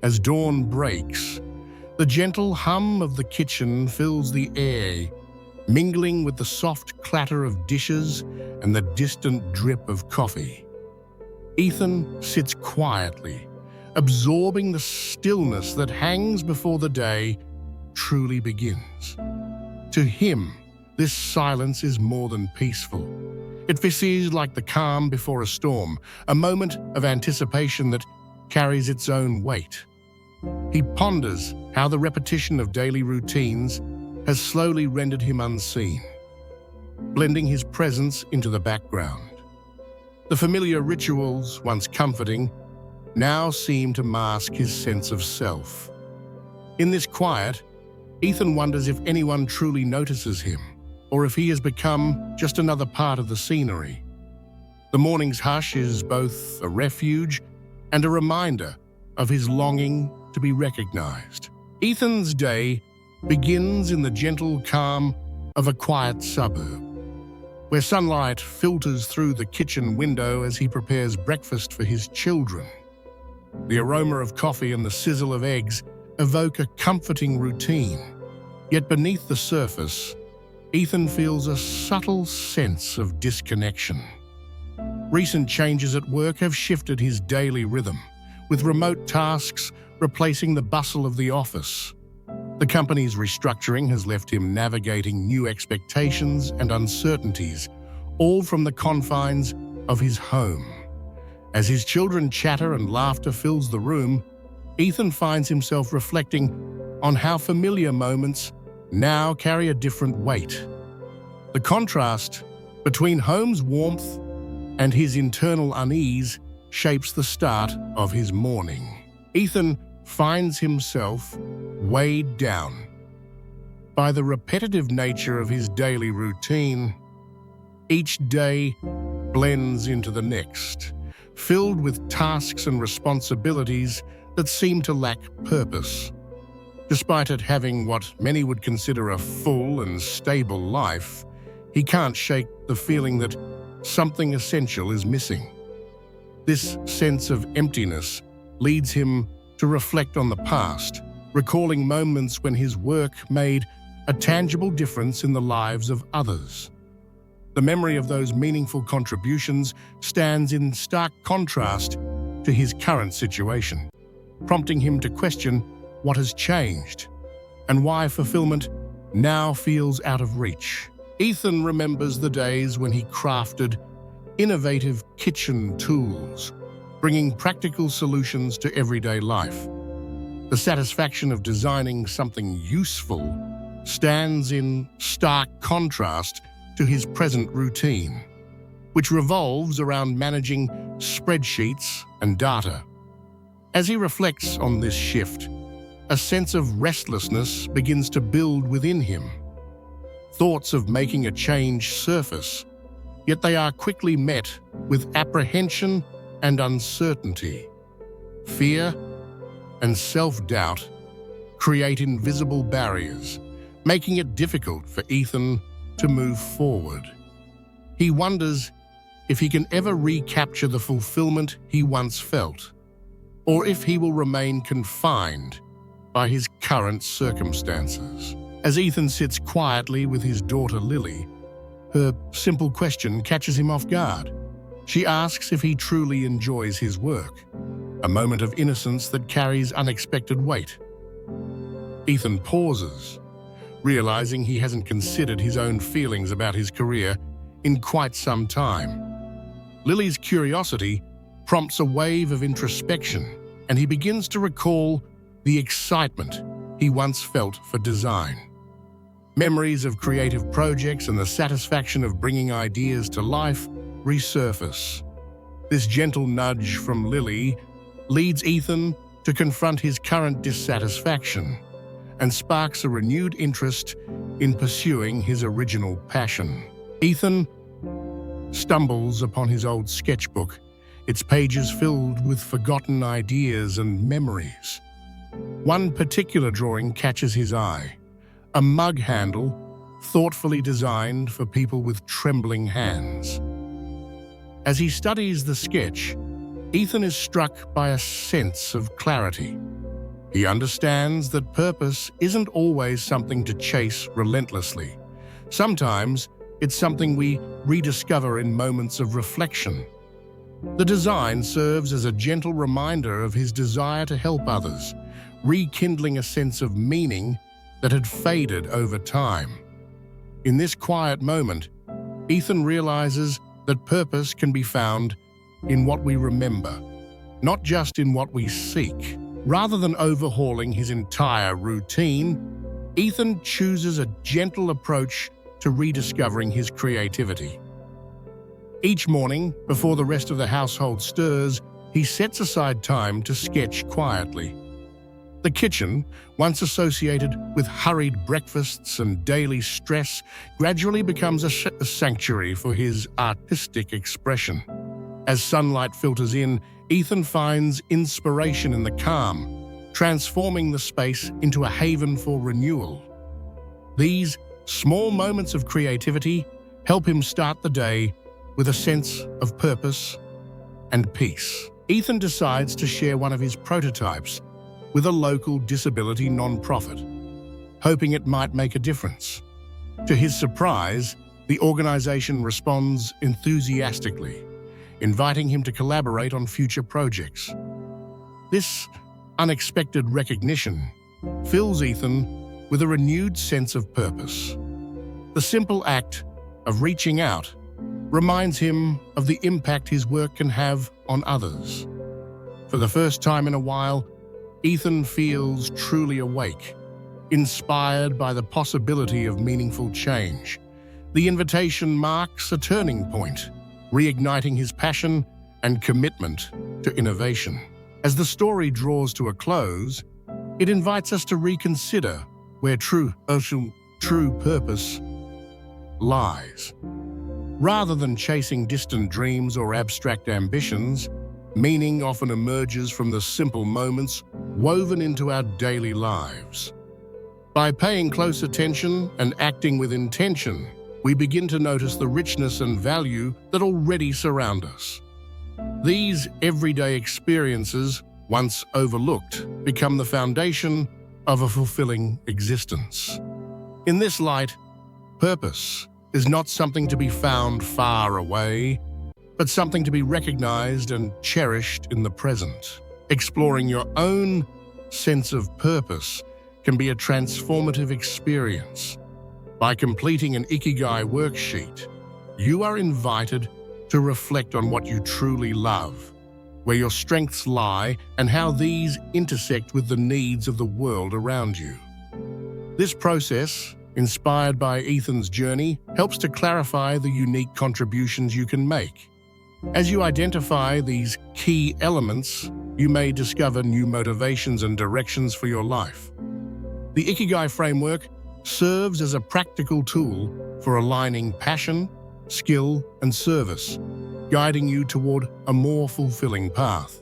As dawn breaks, the gentle hum of the kitchen fills the air, mingling with the soft clatter of dishes and the distant drip of coffee. Ethan sits quietly, absorbing the stillness that hangs before the day truly begins. To him, this silence is more than peaceful. It feels like the calm before a storm, a moment of anticipation that carries its own weight. He ponders how the repetition of daily routines has slowly rendered him unseen, blending his presence into the background. The familiar rituals, once comforting, now seem to mask his sense of self. In this quiet, Ethan wonders if anyone truly notices him, or if he has become just another part of the scenery. The morning's hush is both a refuge and a reminder of his longing to be recognized. Ethan's day begins in the gentle calm of a quiet suburb, where sunlight filters through the kitchen window as he prepares breakfast for his children. The aroma of coffee and the sizzle of eggs evoke a comforting routine. Yet beneath the surface, Ethan feels a subtle sense of disconnection. Recent changes at work have shifted his daily rhythm, with remote tasks replacing the bustle of the office. The company's restructuring has left him navigating new expectations and uncertainties, all from the confines of his home. As his children chatter and laughter fills the room, Ethan finds himself reflecting on how familiar moments now carry a different weight. The contrast between home's warmth and his internal unease shapes the start of his morning. Ethan finds himself weighed down by the repetitive nature of his daily routine. Each day blends into the next, filled with tasks and responsibilities that seem to lack purpose. Despite it having what many would consider a full and stable life, he can't shake the feeling that something essential is missing. This sense of emptiness leads him to reflect on the past, recalling moments when his work made a tangible difference in the lives of others. The memory of those meaningful contributions stands in stark contrast to his current situation, prompting him to question what has changed and why fulfillment now feels out of reach. Ethan remembers the days when he crafted innovative kitchen tools, bringing practical solutions to everyday life. The satisfaction of designing something useful stands in stark contrast to his present routine, which revolves around managing spreadsheets and data. As he reflects on this shift, a sense of restlessness begins to build within him. Thoughts of making a change surface, yet they are quickly met with apprehension and uncertainty. Fear and self-doubt create invisible barriers, making it difficult for Ethan to move forward. He wonders if he can ever recapture the fulfillment he once felt, or if he will remain confined by his current circumstances. As Ethan sits quietly with his daughter Lily, her simple question catches him off guard. She asks if he truly enjoys his work, a moment of innocence that carries unexpected weight. Ethan pauses, realizing he hasn't considered his own feelings about his career in quite some time. Lily's curiosity prompts a wave of introspection, and he begins to recall the excitement he once felt for design. Memories of creative projects and the satisfaction of bringing ideas to life resurface. This gentle nudge from Lily leads Ethan to confront his current dissatisfaction and sparks a renewed interest in pursuing his original passion. Ethan stumbles upon his old sketchbook, its pages filled with forgotten ideas and memories. One particular drawing catches his eye, a mug handle thoughtfully designed for people with trembling hands. As he studies the sketch, Ethan is struck by a sense of clarity. He understands that purpose isn't always something to chase relentlessly. Sometimes it's something we rediscover in moments of reflection. The design serves as a gentle reminder of his desire to help others, rekindling a sense of meaning that had faded over time. In this quiet moment, Ethan realizes that purpose can be found in what we remember, not just in what we seek. Rather than overhauling his entire routine, Ethan chooses a gentle approach to rediscovering his creativity. Each morning, before the rest of the household stirs, he sets aside time to sketch quietly. The kitchen, once associated with hurried breakfasts and daily stress, gradually becomes a sanctuary for his artistic expression. As sunlight filters in, Ethan finds inspiration in the calm, transforming the space into a haven for renewal. These small moments of creativity help him start the day with a sense of purpose and peace. Ethan decides to share one of his prototypes with a local disability nonprofit, hoping it might make a difference. To his surprise, the organization responds enthusiastically, inviting him to collaborate on future projects. This unexpected recognition fills Ethan with a renewed sense of purpose. The simple act of reaching out reminds him of the impact his work can have on others. For the first time in a while, Ethan feels truly awake, inspired by the possibility of meaningful change. The invitation marks a turning point, reigniting his passion and commitment to innovation. As the story draws to a close, it invites us to reconsider where true purpose lies. Rather than chasing distant dreams or abstract ambitions, meaning often emerges from the simple moments woven into our daily lives. By paying close attention and acting with intention, we begin to notice the richness and value that already surround us. These everyday experiences, once overlooked, become the foundation of a fulfilling existence. In this light, purpose is not something to be found far away, but something to be recognized and cherished in the present. Exploring your own sense of purpose can be a transformative experience. By completing an Ikigai worksheet, you are invited to reflect on what you truly love, where your strengths lie, and how these intersect with the needs of the world around you. This process, inspired by Ethan's journey, helps to clarify the unique contributions you can make. As you identify these key elements, you may discover new motivations and directions for your life. The Ikigai framework serves as a practical tool for aligning passion, skill, and service, guiding you toward a more fulfilling path.